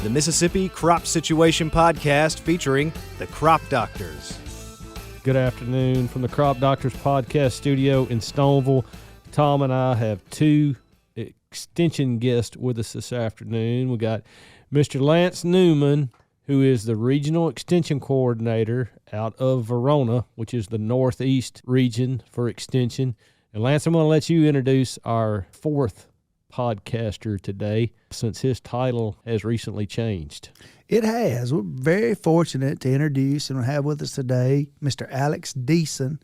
the Mississippi Crop Situation Podcast featuring the Crop Doctors. Good afternoon from the Crop Doctors Podcast studio in Stoneville. Tom and I have two extension guests with us this afternoon. We got Mr. Lance Newman, who is the Regional Extension Coordinator out of Verona, which is the Northeast region for Extension. And Lance, I'm going to let you introduce our fourth podcaster today, since his title has recently changed. It has. We're very fortunate to introduce and have with us today Mr. Alex Deason,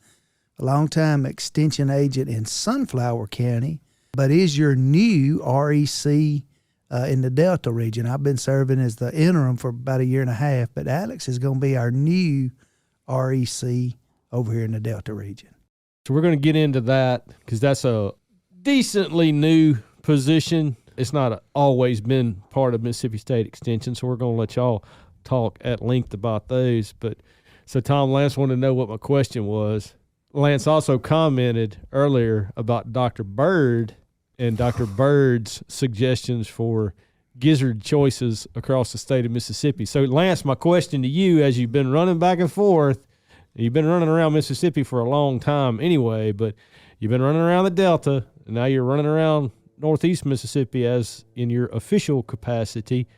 a longtime extension agent in Sunflower County, but is your new REC in the Delta region. I've been serving as the interim for about a year and a half, but Alex is going to be our new REC over here in the Delta region. So we're going to get into that because that's a decently new position. It's not always been part of Mississippi State Extension, so we're going to let y'all talk at length about those. But so Tom, Lance wanted to know what my question was. Lance also commented earlier about Dr. Bird and Dr. Bird's suggestions for gizzard choices across the state of Mississippi. So Lance, my question to you, as you've been running back and forth, you've been running around Mississippi for a long time anyway, but you've been running around the Delta, and now you're running around Northeast Mississippi as in your official capacity.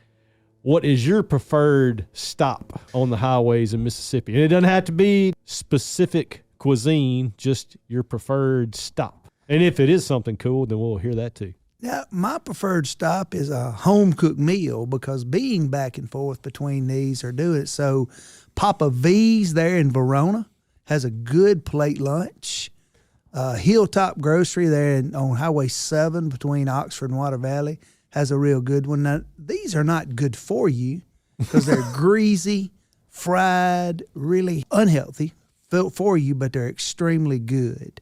What is your preferred stop on the highways in Mississippi? And it doesn't have to be specific cuisine, just your preferred stop. And if it is something cool, then we'll hear that too. Now, my preferred stop is a home-cooked meal because being back and forth between these are doing it. So Papa V's there in Verona has a good plate lunch. Hilltop Grocery there on Highway 7 between Oxford and Water Valley has a real good one. Now, these are not good for you because they're greasy, fried, really unhealthy for you, but they're extremely good.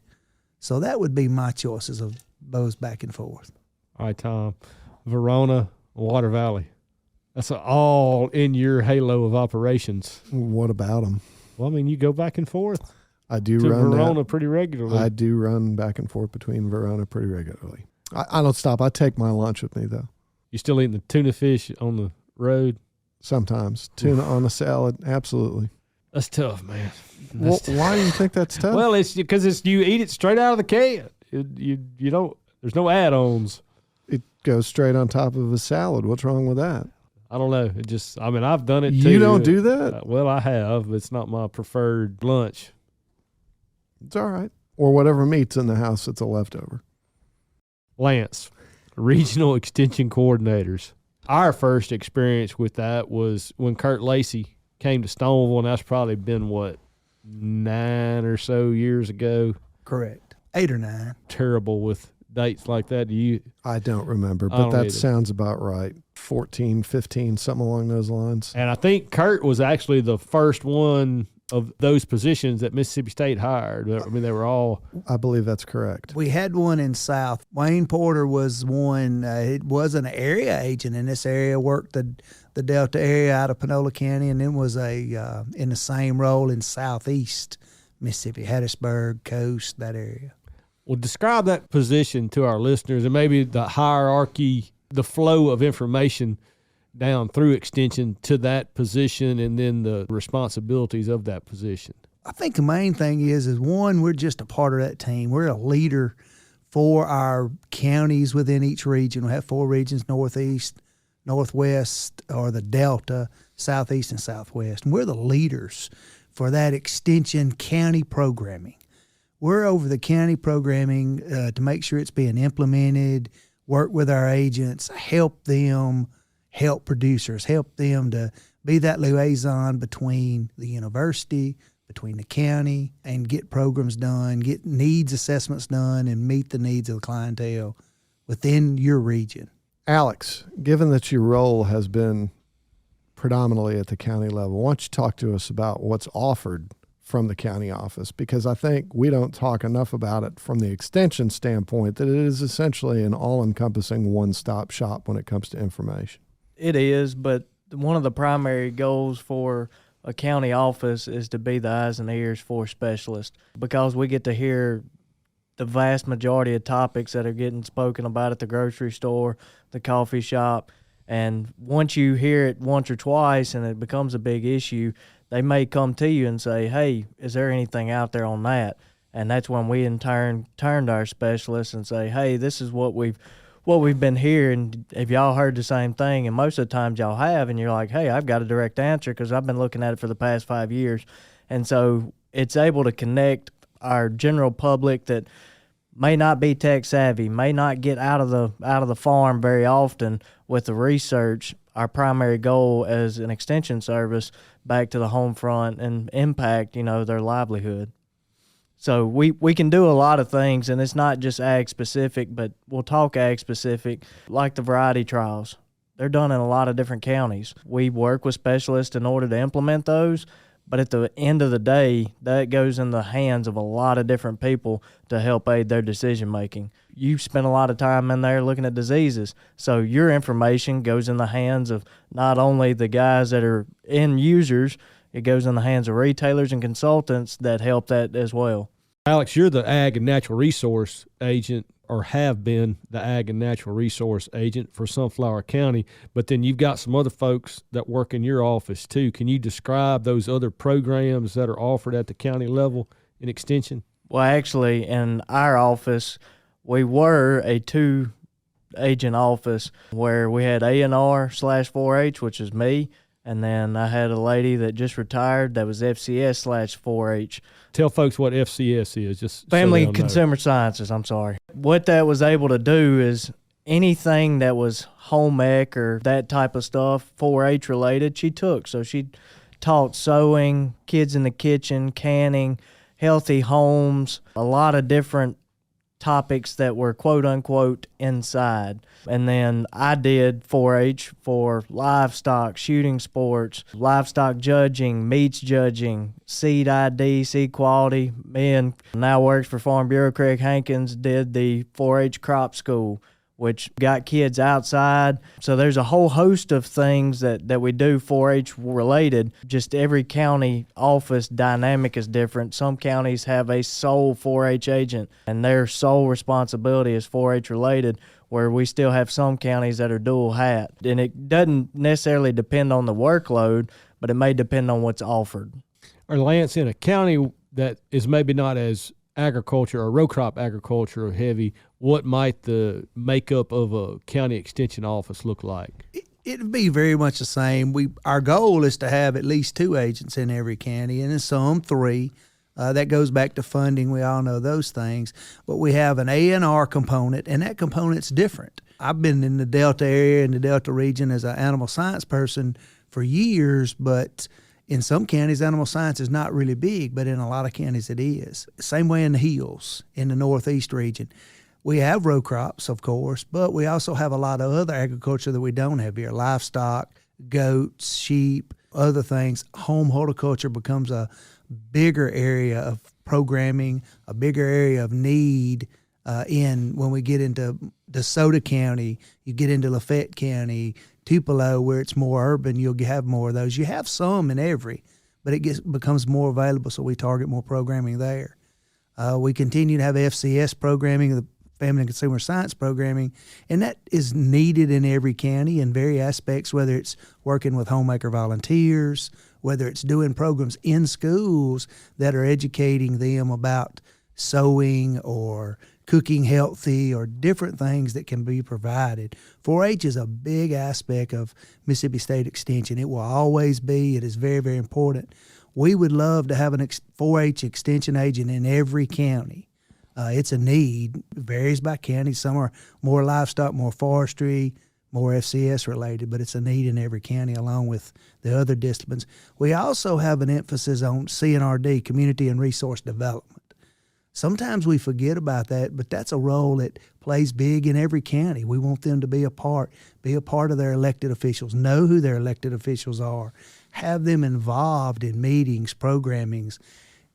So that would be my choices of those back and forth. All right, Tom. Verona, Water Valley. That's all in your halo of operations. What about them? Well, I mean, you go back and forth. I do to run Verona pretty regularly. I do run back and forth between Verona pretty regularly. I don't stop. I take my lunch with me, though. You still eating the tuna fish on the road? Sometimes. Tuna on a salad, absolutely. That's tough, man. Well, why do you think that's tough? Well, it's because you eat it straight out of the can. You don't. There's no add-ons. It goes straight on top of a salad. What's wrong with that? I don't know. It just. I mean, I've done it too. You don't do that? Well, I have. It's not my preferred lunch. It's all right. Or whatever meat's in the house that's a leftover. Lance, Regional Extension Coordinators. Our first experience with that was when Kurt Lacey came to Stoneville, and that's probably been, 9 or so years ago? Correct. 8 or 9. Terrible with dates like that. I don't remember, but that sounds about right. 14, 15, something along those lines. And I think Kurt was actually the first one of those positions that Mississippi State hired. I mean, they were all... I believe that's correct. We had one in South. Wayne Porter was one. It was an area agent in this area, worked the Delta area out of Panola County, and then was in the same role in Southeast Mississippi, Hattiesburg, Coast, that area. Well, describe that position to our listeners and maybe the hierarchy, the flow of information down through Extension to that position and then the responsibilities of that position. I think the main thing is one, we're just a part of that team. We're a leader for our counties within each region. We have 4 regions: Northeast, Northwest, or the Delta, Southeast, and Southwest. And we're the leaders for that Extension county programming. We're over the county programming to make sure it's being implemented, work with our agents, help them, help producers, help them to be that liaison between the university, between the county, and get programs done, get needs assessments done, and meet the needs of the clientele within your region. Alex, given that your role has been predominantly at the county level, why don't you talk to us about what's offered from the county office? Because I think we don't talk enough about it from the extension standpoint, that it is essentially an all-encompassing one-stop shop when it comes to information. It is, but one of the primary goals for a county office is to be the eyes and ears for specialists, because we get to hear the vast majority of topics that are getting spoken about at the grocery store, the coffee shop, And once you hear it once or twice and it becomes a big issue, they may come to you and say, hey, is there anything out there on that? And that's when we in turn turn to our specialists and say, hey, this is what we've been hearing. Have y'all heard the same thing? And most of the times y'all have, and you're like, hey, I've got a direct answer because I've been looking at it for the past 5 years. And so it's able to connect our general public that may not be tech savvy, may not get out of the farm very often with the research. Our primary goal as an extension service back to the home front and impact, their livelihood. So we can do a lot of things, and it's not just ag specific, but we'll talk ag specific, like the variety trials. They're done in a lot of different counties. We work with specialists in order to implement those, but at the end of the day, that goes in the hands of a lot of different people to help aid their decision making. You spend a lot of time in there looking at diseases, so your information goes in the hands of not only the guys that are end users, it goes in the hands of retailers and consultants that help that as well. Alex, you're the ag and natural resource agent, or have been the ag and natural resource agent for Sunflower County, but then you've got some other folks that work in your office too. Can you describe those other programs that are offered at the county level in Extension? Well, actually, in our office, we were a 2-agent office where we had A&R/4-H, which is me, and then I had a lady that just retired that was FCS/4-H. Tell folks what FCS is. Just Family so Consumer Sciences, I'm sorry. What that was able to do is anything that was home ec or that type of stuff, 4-H related, she took. So she taught sewing, kids in the kitchen, canning, healthy homes, a lot of different topics that were quote-unquote inside. And then I did 4-H for livestock, shooting sports, livestock judging, meats judging, seed ID, seed quality. Me and now works for Farm Bureau, Craig Hankins, did the 4-H crop school, which got kids outside. So there's a whole host of things that we do 4-H related. Just every county office dynamic is different. Some counties have a sole 4-H agent, and their sole responsibility is 4-H related, where we still have some counties that are dual hat. And it doesn't necessarily depend on the workload, but it may depend on what's offered. Or Lance, in a county that is maybe not as agriculture or row crop agriculture heavy, what might the makeup of a county extension office look like? It'd be very much the same. Our goal is to have at least 2 agents in every county, and in some 3. That goes back to funding. We all know those things. But we have an A&R component, and that component's different. I've been in the Delta area, in the Delta region, as an animal science person for years, but in some counties, animal science is not really big, but in a lot of counties it is. Same way in the hills, in the Northeast region. We have row crops, of course, but we also have a lot of other agriculture that we don't have here. Livestock, goats, sheep, other things. Home horticulture becomes a bigger area of programming, a bigger area of need when we get into DeSoto County, you get into Lafayette County, Tupelo, where it's more urban, you'll have more of those. You have some in every, but it becomes more available, so we target more programming there. We continue to have FCS programming, the Family and Consumer Science programming, and that is needed in every county in various aspects, whether it's working with homemaker volunteers, whether it's doing programs in schools that are educating them about sewing or cooking healthy or different things that can be provided. 4-H is a big aspect of Mississippi State Extension. It will always be. It is very, very important. We would love to have an 4-H extension agent in every county. It's a need. It varies by county. Some are more livestock, more forestry, more FCS related, but it's a need in every county along with the other disciplines. We also have an emphasis on CNRD, Community and Resource Development. Sometimes we forget about that, but that's a role that plays big in every county. We want them to be a part of their elected officials, know who their elected officials are, have them involved in meetings, programmings,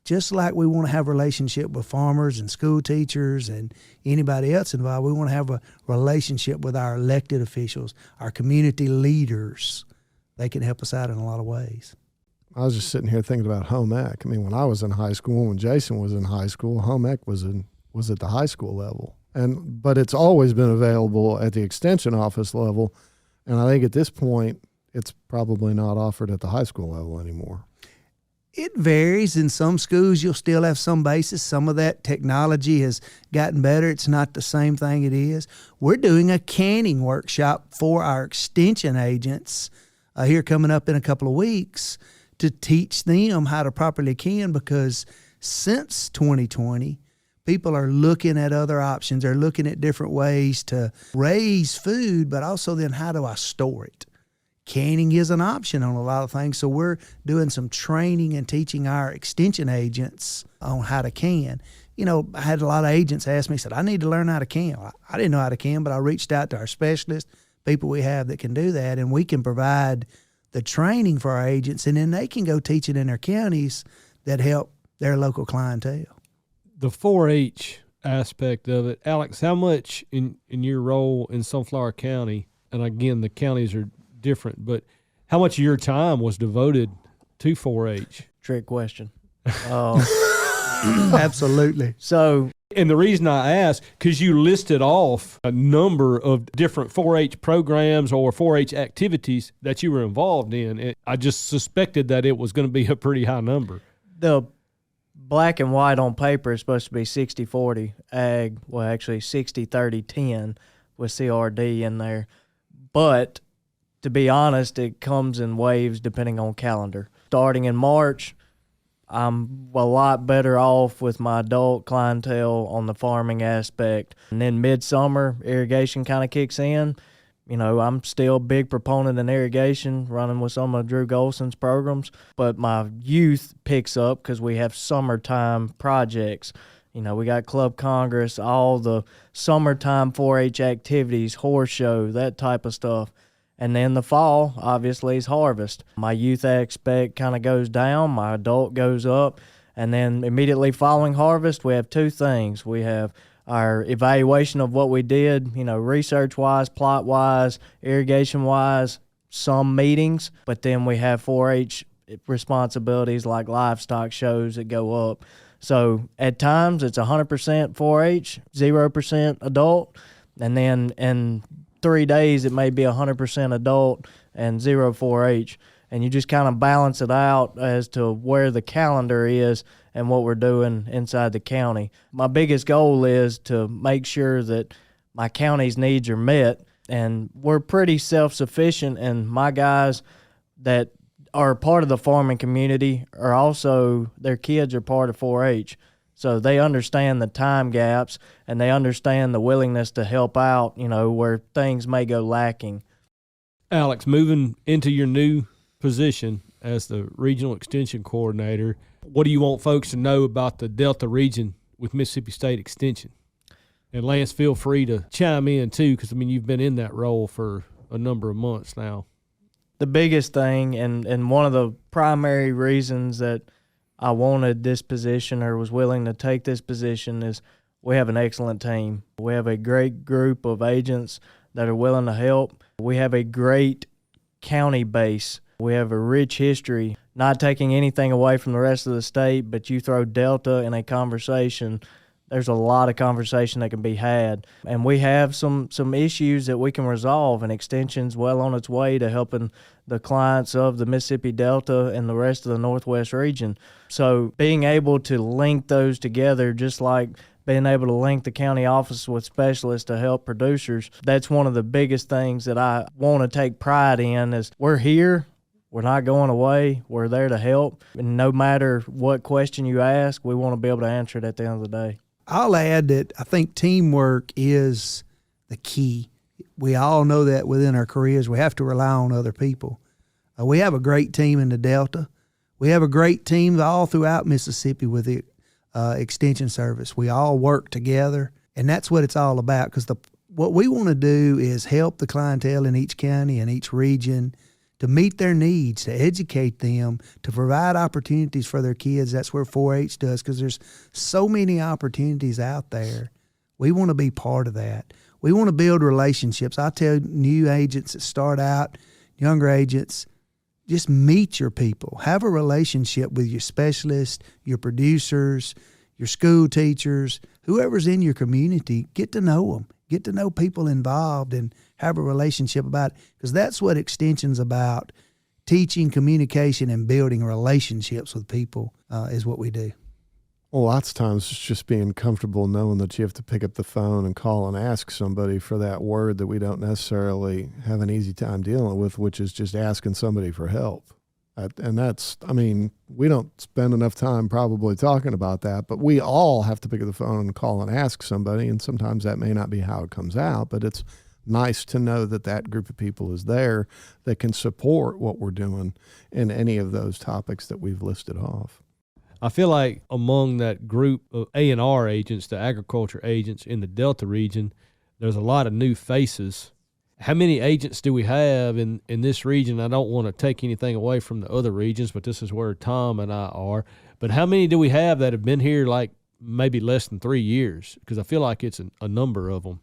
just like we want to have a relationship with farmers and school teachers and anybody else involved. We want to have a relationship with our elected officials, our community leaders. They can help us out in a lot of ways. I was just sitting here thinking about home ec. I mean, when I was in high school, when Jason was in high school, home ec was at the high school level. But it's always been available at the extension office level. And I think at this point, it's probably not offered at the high school level anymore. It varies. In some schools, you'll still have some basis. Some of that technology has gotten better. It's not the same thing it is. We're doing a canning workshop for our extension agents here coming up in a couple of weeks to teach them how to properly can, because since 2020, people are looking at other options. They're looking at different ways to raise food, but also then how do I store it? Canning is an option on a lot of things. So we're doing some training and teaching our extension agents on how to can. You know, I had a lot of agents ask me, said, I need to learn how to can. I didn't know how to can, but I reached out to our specialists, people we have that can do that, and we can provide the training for our agents, and then they can go teach it in their counties that help their local clientele. The 4-H aspect of it, Alex, how much in your role in Sunflower County, and again, the counties are different, but how much of your time was devoted to 4-H? Trick question. Absolutely. So, and the reason I ask, because you listed off a number of different 4-H programs or 4-H activities that you were involved in. I just suspected that it was going to be a pretty high number. The black and white on paper is supposed to be 60-40 ag, well, actually 60-30-10 with CRD in there. But to be honest, it comes in waves depending on calendar. Starting in March, I'm a lot better off with my adult clientele on the farming aspect. And then midsummer, irrigation kind of kicks in. You know, I'm still a big proponent in irrigation, running with some of Drew Golson's programs. But my youth picks up because we have summertime projects. You know, we got Club Congress, all the summertime 4-H activities, horse show, that type of stuff. And then the fall, obviously, is harvest. My youth aspect kind of goes down, my adult goes up, and then immediately following harvest, we have two things. We have our evaluation of what we did, you know, research-wise, plot-wise, irrigation-wise, some meetings, but then we have 4-H responsibilities like livestock shows that go up. So at times, it's 100% 4-H, 0% adult, and then in 3 days, it may be 100% adult and 0 4-H. And you just kind of balance it out as to where the calendar is and what we're doing inside the county. My biggest goal is to make sure that my county's needs are met, and we're pretty self-sufficient, and my guys that are part of the farming community are also, their kids are part of 4-H. So they understand the time gaps, and they understand the willingness to help out, you know, where things may go lacking. Alex, moving into your new position as the Regional Extension Coordinator, what do you want folks to know about the Delta region with Mississippi State Extension? And Lance, feel free to chime in too, because, I mean, you've been in that role for a number of months now. The biggest thing, and one of the primary reasons that I wanted this position or was willing to take this position is we have an excellent team. We have a great group of agents that are willing to help. We have a great county base. We have a rich history, not taking anything away from the rest of the state, but you throw Delta in a conversation, there's a lot of conversation that can be had. And we have some issues that we can resolve, and Extension's well on its way to helping the clients of the Mississippi Delta and the rest of the Northwest region. So being able to link those together, just like being able to link the county office with specialists to help producers, that's one of the biggest things that I want to take pride in is we're here. We're not going away. We're there to help. And no matter what question you ask, we want to be able to answer it at the end of the day. I'll add that I think teamwork is the key. We all know that within our careers. We have to rely on other people. We have a great team in the Delta. We have a great team all throughout Mississippi with the Extension Service. We all work together, and that's what it's all about, because what we want to do is help the clientele in each county and each region to meet their needs, to educate them, to provide opportunities for their kids. That's where 4-H does, because there's so many opportunities out there. We want to be part of that. We want to build relationships. I tell new agents that start out, younger agents, just meet your people. Have a relationship with your specialists, your producers, your school teachers, whoever's in your community. Get to know them. Get to know people involved and have a relationship about it, because that's what Extension's about. Teaching communication and building relationships with people is what we do. Well, lots of times it's just being comfortable knowing that you have to pick up the phone and call and ask somebody for that word that we don't necessarily have an easy time dealing with, which is just asking somebody for help. And that's, I mean, we don't spend enough time probably talking about that, but we all have to pick up the phone and call and ask somebody. And sometimes that may not be how it comes out, but it's nice to know that that group of people is there that can support what we're doing in any of those topics that we've listed off. I feel like among that group of A&R agents, the agriculture agents in the Delta region, there's a lot of new faces. How many agents do we have in this region? I don't want to take anything away from the other regions, but this is where Tom and I are. But how many do we have that have been here like maybe less than 3 years? Because I feel like it's a number of them.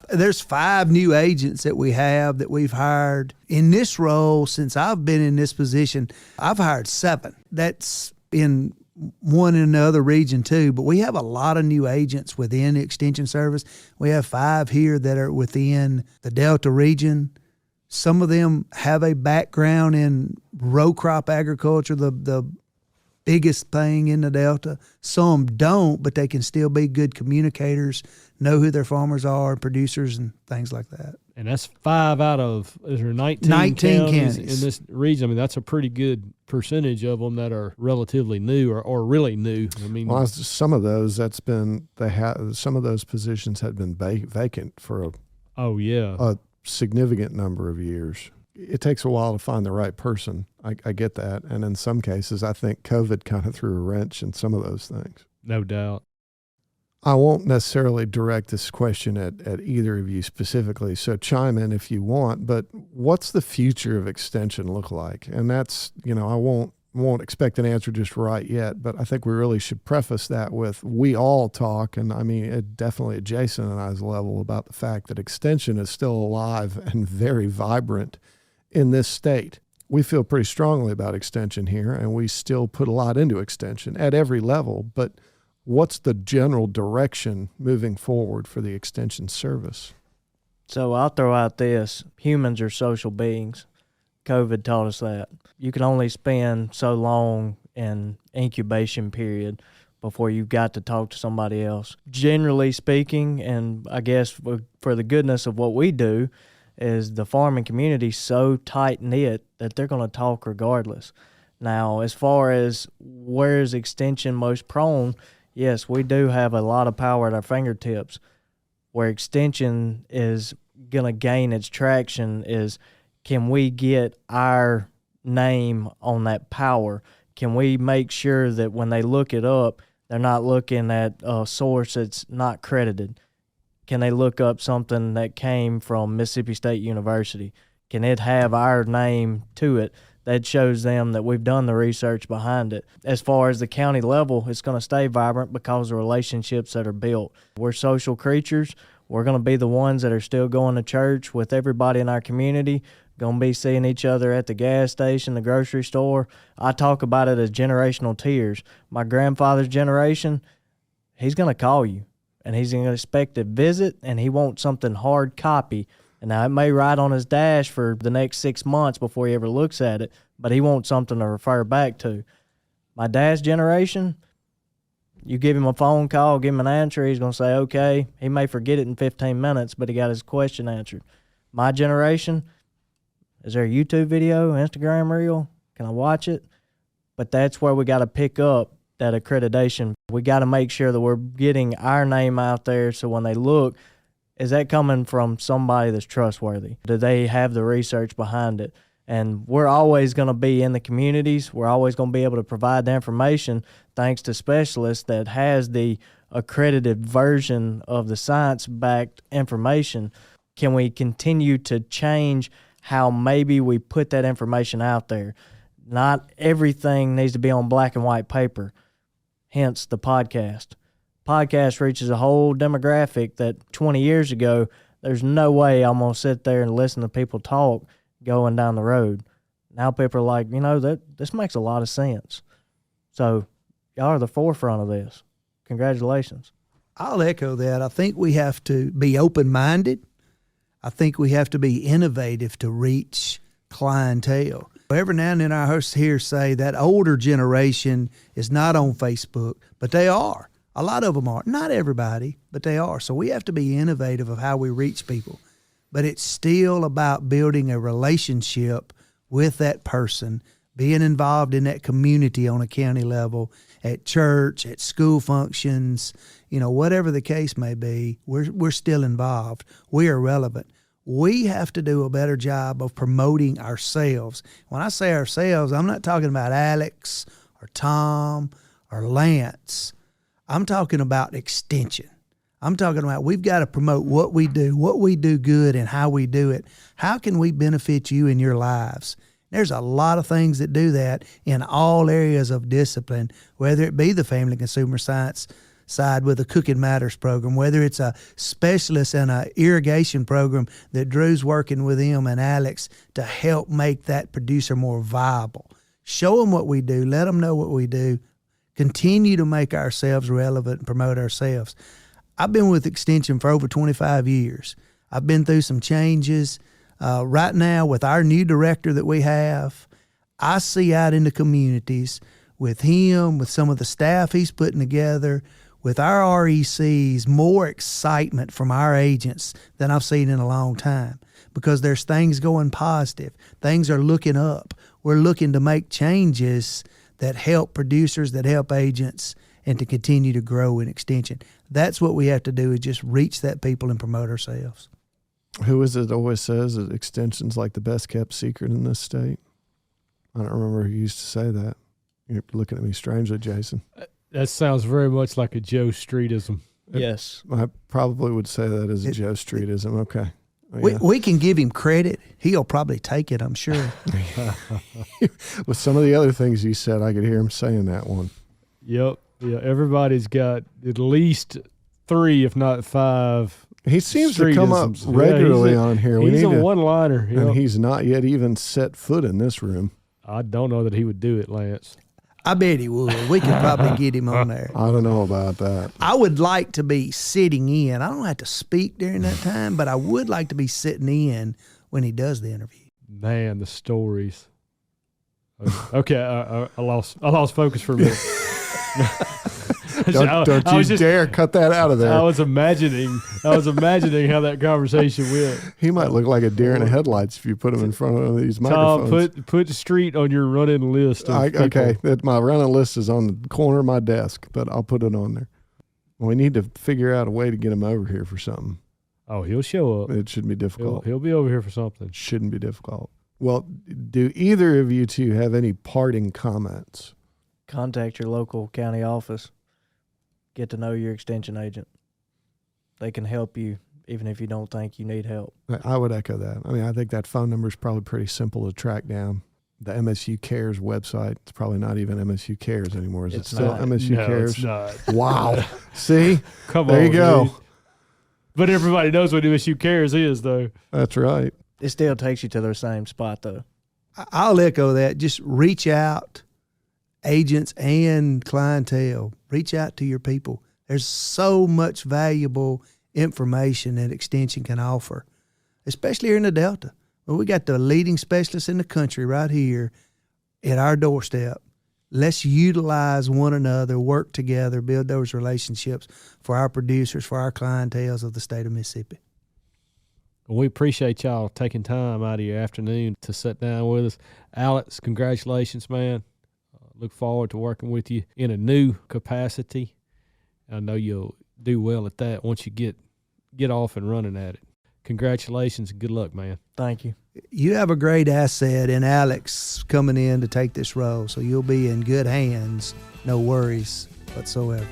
There's 5 new agents that we have that we've hired. In this role, since I've been in this position, I've hired 7. That's in one in the other region too, but we have a lot of new agents within the Extension Service. We have 5 here that are within the Delta region. Some of them have a background in row crop agriculture, the biggest thing in the Delta. Some don't, but they can still be good communicators, know who their farmers are, producers, and things like that. And that's 5 out of, is there 19 counties in this region? I mean, that's a pretty good percentage of them that are relatively new or really new. I mean, well, some of those some of those positions had been vacant for a significant number of years. It takes a while to find the right person. I get that. And in some cases, I think COVID kind of threw a wrench in some of those things. No doubt. I won't necessarily direct this question at either of you specifically, so chime in if you want, but what's the future of Extension look like? And that's, I won't expect an answer just right yet, but I think we really should preface that with we all talk, and I mean, definitely at Jason and I's level, about the fact that Extension is still alive and very vibrant in this state. We feel pretty strongly about Extension here, and we still put a lot into Extension at every level, but what's the general direction moving forward for the Extension Service? So I'll throw out this. Humans are social beings. COVID taught us that. You can only spend so long in incubation period before you've got to talk to somebody else. Generally speaking, and I guess for the goodness of what we do, is the farming community so tight-knit that they're going to talk regardless. Now, as far as where is Extension most prone, yes, we do have a lot of power at our fingertips. Where Extension is going to gain its traction is, can we get our name on that power? Can we make sure that when they look it up, they're not looking at a source that's not credited? Can they look up something that came from Mississippi State University? Can it have our name to it? That shows them that we've done the research behind it. As far as the county level, it's going to stay vibrant because of relationships that are built. We're social creatures. We're going to be the ones that are still going to church with everybody in our community, going to be seeing each other at the gas station, the grocery store. I talk about it as generational tiers. My grandfather's generation, he's going to call you, and he's going to expect a visit, and he wants something hard copy. And now it may ride on his dash for the next 6 months before he ever looks at it, but he wants something to refer back to. My dad's generation, you give him a phone call, give him an answer, he's going to say, okay. He may forget it in 15 minutes, but he got his question answered. My generation, is there a YouTube video, Instagram reel? Can I watch it? But that's where we got to pick up that accreditation. We got to make sure that we're getting our name out there so when they look, is that coming from somebody that's trustworthy? Do they have the research behind it? And we're always going to be in the communities. We're always going to be able to provide the information thanks to specialists that has the accredited version of the science-backed information. Can we continue to change how maybe we put that information out there? Not everything needs to be on black and white paper, hence the podcast. Podcast reaches a whole demographic that 20 years ago, there's no way I'm going to sit there and listen to people talk going down the road. Now people are like, this makes a lot of sense. So y'all are the forefront of this. Congratulations. I'll echo that. I think we have to be open-minded. I think we have to be innovative to reach clientele. Every now and then I hear say that older generation is not on Facebook, but they are. A lot of them are. Not everybody, but they are. So we have to be innovative of how we reach people. But it's still about building a relationship with that person, being involved in that community on a county level, at church, at school functions, whatever the case may be, we're still involved. We are relevant. We have to do a better job of promoting ourselves. When I say ourselves, I'm not talking about Alex or Tom or Lance. I'm talking about Extension. I'm talking about we've got to promote what we do good, and how we do it. How can we benefit you in your lives? There's a lot of things that do that in all areas of discipline, whether it be the family consumer science side with a Cooking Matters program, whether it's a specialist in an irrigation program that Drew's working with him and Alex to help make that producer more viable. Show them what we do. Let them know what we do. Continue to make ourselves relevant and promote ourselves. I've been with Extension for over 25 years. I've been through some changes. Right now, with our new director that we have, I see out in the communities with him, with some of the staff he's putting together, with our RECs, more excitement from our agents than I've seen in a long time, because there's things going positive. Things are looking up. We're looking to make changes that help producers, that help agents, and to continue to grow in Extension. That's what we have to do, is just reach that people and promote ourselves. Who is it that always says that Extension's like the best kept secret in this state? I don't remember who used to say that. You're looking at me strangely, Jason. That sounds very much like a Joe Streetism. Yes. I probably would say that as a Joe Streetism. Okay. We can give him credit. He'll probably take it, I'm sure. With some of the other things he said, I could hear him saying that one. Yep. Yeah, everybody's got at least 3, if not 5. He seems to come up Streetisms. regularly on here. He's a one-liner. Yep. And he's not yet even set foot in this room. I don't know that he would do it, Lance. I bet he would. We could probably get him on there. I don't know about that. I would like to be sitting in. I don't have to speak during that time, but I would like to be sitting in when he does the interview. Man, the stories. Okay, I lost focus for a minute. Don't you dare cut that out of there. I was imagining how that conversation went. He might look like a deer in the headlights if you put him in front of one of these microphones. Tom, put street on your running list. Okay, my running list is on the corner of my desk, but I'll put it on there. We need to figure out a way to get him over here for something. Oh, he'll show up. It shouldn't be difficult. He'll be over here for something. It shouldn't be difficult. Well, do either of you two have any parting comments? Contact your local county office. Get to know your extension agent. They can help you even if you don't think you need help. I would echo that. I mean, I think that phone number is probably pretty simple to track down. The MSU Cares website, it's probably not even MSU Cares anymore. Is it still MSU Cares? It's not. Wow. See? Come on. There you go. Dude. But everybody knows what MSU Cares is, though. That's right. It still takes you to the same spot, though. I'll echo that. Just reach out, agents and clientele. Reach out to your people. There's so much valuable information that Extension can offer, especially here in the Delta. Well, we got the leading specialists in the country right here at our doorstep. Let's utilize one another, work together, build those relationships for our producers, for our clientels of the state of Mississippi. We appreciate y'all taking time out of your afternoon to sit down with us. Alex, congratulations, man. Look forward to working with you in a new capacity. I know you'll do well at that once you get off and running at it. Congratulations and good luck, man. Thank you. You have a great asset in Alex coming in to take this role, so you'll be in good hands. No worries whatsoever.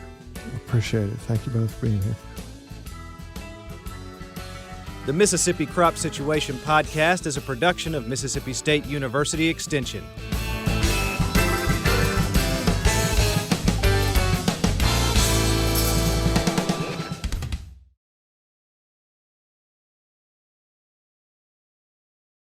Appreciate it. Thank you both for being here. The Mississippi Crop Situation Podcast is a production of Mississippi State University Extension.